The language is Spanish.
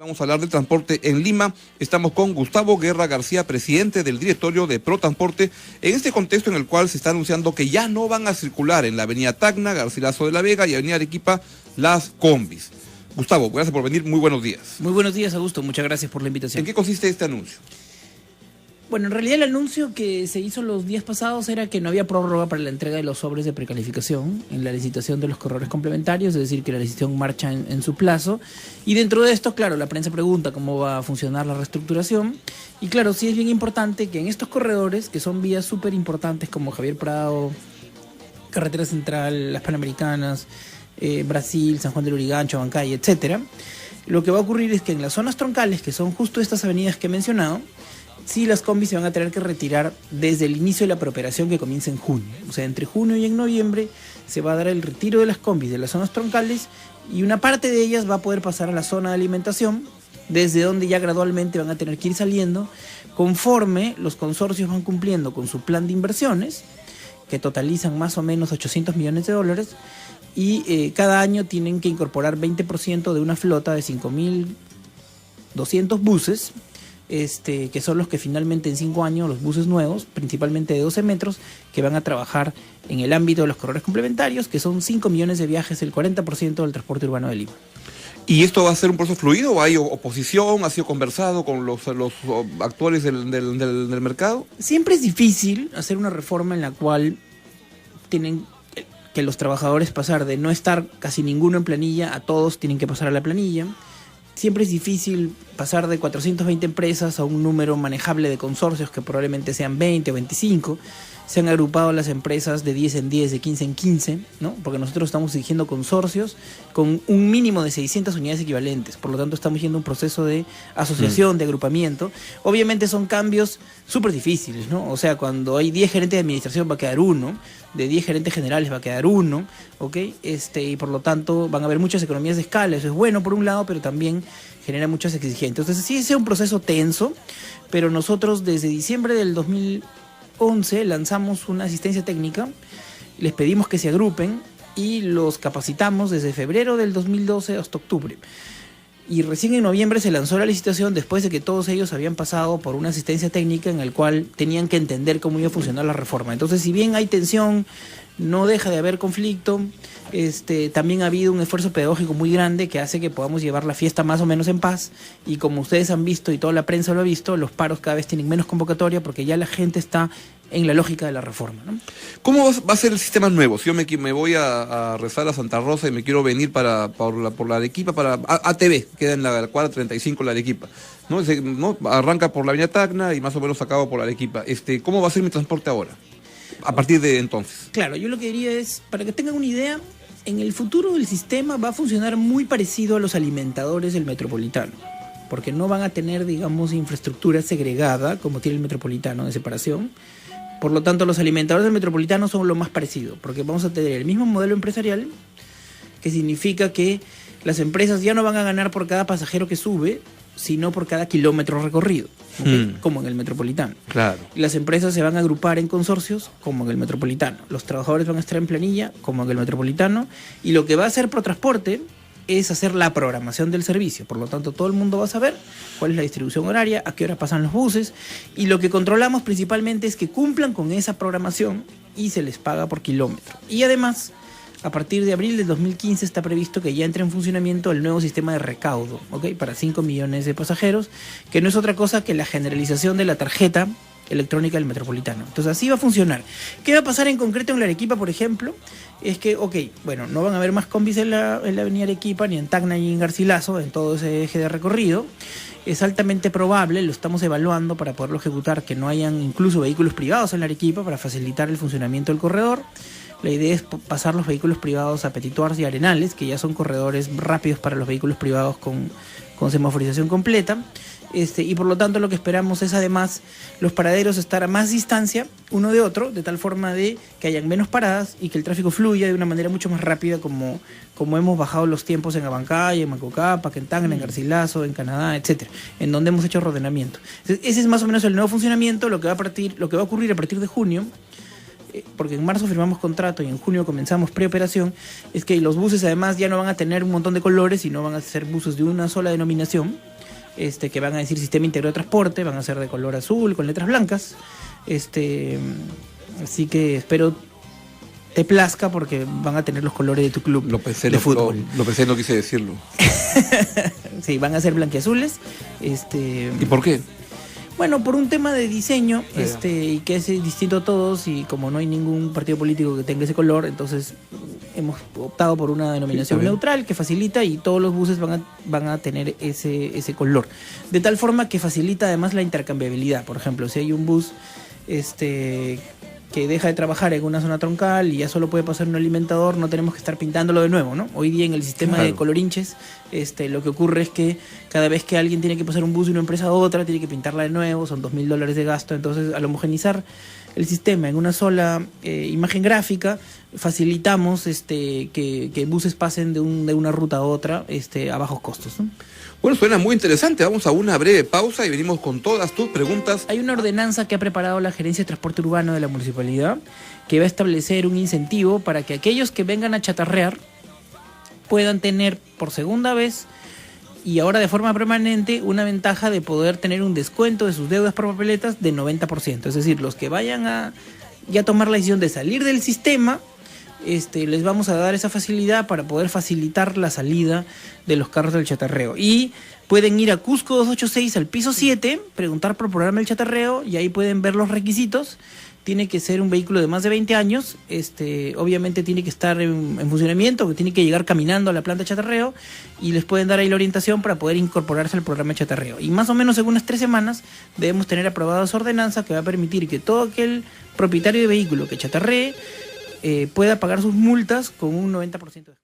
Vamos a hablar del transporte en Lima. Estamos con Gustavo Guerra García, presidente del directorio de ProTransporte, en este contexto en el cual se está anunciando que ya no van a circular en la avenida Tacna, Garcilaso de la Vega y avenida Arequipa las combis. Gustavo, gracias por venir, muy buenos días. Muy buenos días, Augusto, muchas gracias por la invitación. ¿En qué consiste este anuncio? Bueno, en realidad el anuncio que se hizo los días pasados era que no había prórroga para la entrega de los sobres de precalificación en la licitación de los corredores complementarios, es decir, que la licitación marcha en su plazo. Y dentro de esto, claro, la prensa pregunta cómo va a funcionar la reestructuración. Y claro, sí es bien importante que en estos corredores, que son vías súper importantes como Javier Prado, Carretera Central, las Panamericanas, Brasil, San Juan del Urigancho, Abancay, etcétera, lo que va a ocurrir es que en las zonas troncales, que son justo estas avenidas que he mencionado, sí, las combis se van a tener que retirar desde el inicio de la preoperación, que comienza en junio. O sea, entre junio y en noviembre se va a dar el retiro de las combis de las zonas troncales y una parte de ellas va a poder pasar a la zona de alimentación, desde donde ya gradualmente van a tener que ir saliendo conforme los consorcios van cumpliendo con su plan de inversiones, que totalizan más o menos $800 millones, y cada año tienen que incorporar 20% de una flota de 5.200 buses, que son los que finalmente en 5 años, los buses nuevos, principalmente de 12 metros, que van a trabajar en el ámbito de los corredores complementarios, que son 5 millones de viajes, el 40% del transporte urbano de Lima. ¿Y esto va a ser un proceso fluido o hay oposición? ¿Ha sido conversado con los actores del mercado? Siempre es difícil hacer una reforma en la cual tienen que los trabajadores pasar de no estar casi ninguno en planilla a todos tienen que pasar a la planilla. Siempre es difícil pasar de 420 empresas a un número manejable de consorcios que probablemente sean 20 o 25. Se han agrupado las empresas de 10 en 10, de 15 en 15, ¿no? Porque nosotros estamos exigiendo consorcios con un mínimo de 600 unidades equivalentes. Por lo tanto, estamos yendo a un proceso de asociación, de agrupamiento. Obviamente son cambios súper difíciles, ¿no? O sea, cuando hay 10 gerentes de administración va a quedar uno, de 10 gerentes generales va a quedar uno, ¿ok? Y por lo tanto van a haber muchas economías de escala. Eso es bueno por un lado, pero también genera muchas exigencias. Entonces sí es un proceso tenso, pero nosotros desde diciembre del 2011 lanzamos una asistencia técnica, les pedimos que se agrupen y los capacitamos desde febrero del 2012 hasta octubre. Y recién en noviembre se lanzó la licitación después de que todos ellos habían pasado por una asistencia técnica en el cual tenían que entender cómo iba a funcionar la reforma. Entonces, si bien hay tensión, no deja de haber conflicto, también ha habido un esfuerzo pedagógico muy grande que hace que podamos llevar la fiesta más o menos en paz. Y como ustedes han visto y toda la prensa lo ha visto, los paros cada vez tienen menos convocatoria porque ya la gente está en la lógica de la reforma, ¿no? ¿Cómo va a ser el sistema nuevo? Si yo me voy a rezar a Santa Rosa y me quiero venir por la Arequipa, para ATV, queda en la cuadra 35 la Arequipa, ¿no? Arranca por la avenida Tacna y más o menos acaba por la Arequipa. ¿Cómo va a ser mi transporte ahora, a partir de entonces? Claro, yo lo que diría es, para que tengan una idea, en el futuro el sistema va a funcionar muy parecido a los alimentadores del Metropolitano, porque no van a tener, digamos, infraestructura segregada como tiene el Metropolitano de separación. Por lo tanto, los alimentadores del Metropolitano son lo más parecido, porque vamos a tener el mismo modelo empresarial, que significa que las empresas ya no van a ganar por cada pasajero que sube, sino por cada kilómetro recorrido, ¿okay? Como en el Metropolitano. Claro. Las empresas se van a agrupar en consorcios, como en el Metropolitano. Los trabajadores van a estar en planilla, como en el Metropolitano. Y lo que va a hacer ProTransporte es hacer la programación del servicio. Por lo tanto, todo el mundo va a saber cuál es la distribución horaria, a qué hora pasan los buses, y lo que controlamos principalmente es que cumplan con esa programación y se les paga por kilómetro. Y además, a partir de abril del 2015 está previsto que ya entre en funcionamiento el nuevo sistema de recaudo, ¿okay? Para 5 millones de pasajeros, que no es otra cosa que la generalización de la tarjeta electrónica del Metropolitano. Entonces así va a funcionar. ¿Qué va a pasar en concreto en la Arequipa, por ejemplo? Es que, no van a haber más combis en la avenida Arequipa, ni en Tacna, ni en Garcilaso, en todo ese eje de recorrido. Es altamente probable, lo estamos evaluando para poderlo ejecutar, que no hayan incluso vehículos privados en la Arequipa para facilitar el funcionamiento del corredor. La idea es pasar los vehículos privados a Petit Suárez y Arenales, que ya son corredores rápidos para los vehículos privados con semaforización completa. Y por lo tanto lo que esperamos es además los paraderos estar a más distancia uno de otro, de tal forma de que hayan menos paradas y que el tráfico fluya de una manera mucho más rápida, como hemos bajado los tiempos en Abancay, en Macocapa, en Tacna, en Garcilaso, en Canadá, etcétera, en donde hemos hecho ordenamiento. Entonces, ese es más o menos el nuevo funcionamiento. Lo que va a ocurrir a partir de junio, porque en marzo firmamos contrato y en junio comenzamos preoperación, es que los buses además ya no van a tener un montón de colores, sino van a ser buses de una sola denominación, que van a decir Sistema Integrado de Transporte, van a ser de color azul, con letras blancas. Así que espero te plazca porque van a tener los colores de tu club de fútbol. Lo pensé, no quise decirlo. Sí, van a ser blanquiazules. ¿Y por qué? Bueno, por un tema de diseño, y que es distinto a todos, y como no hay ningún partido político que tenga ese color, entonces hemos optado por una denominación neutral que facilita, y todos los buses van a tener ese color. De tal forma que facilita además la intercambiabilidad. Por ejemplo, si hay un bus que deja de trabajar en una zona troncal y ya solo puede pasar un alimentador, no tenemos que estar pintándolo de nuevo, ¿no? Hoy día en el sistema de colorinches, lo que ocurre es que cada vez que alguien tiene que pasar un bus de una empresa a otra, tiene que pintarla de nuevo, son $2.000 de gasto. Entonces, al homogenizar el sistema en una sola imagen gráfica, facilitamos que buses pasen de una ruta a otra a bajos costos, ¿no? Bueno, suena muy interesante. Vamos a una breve pausa y venimos con todas tus preguntas. Hay una ordenanza que ha preparado la Gerencia de Transporte Urbano de la Municipalidad que va a establecer un incentivo para que aquellos que vengan a chatarrear puedan tener por segunda vez y ahora de forma permanente una ventaja de poder tener un descuento de sus deudas por papeletas de 90%. Es decir, los que vayan a ya tomar la decisión de salir del sistema, les vamos a dar esa facilidad para poder facilitar la salida de los carros del chatarreo. Y pueden ir a Cusco 286 al piso 7, preguntar por el programa del chatarreo y ahí pueden ver los requisitos. Tiene que ser un vehículo de más de 20 años, obviamente tiene que estar en funcionamiento, que tiene que llegar caminando a la planta de chatarreo y les pueden dar ahí la orientación para poder incorporarse al programa de chatarreo. Y más o menos en unas 3 semanas debemos tener aprobada esa ordenanza que va a permitir que todo aquel propietario de vehículo que chatarree pueda pagar sus multas con un 90% de descuento.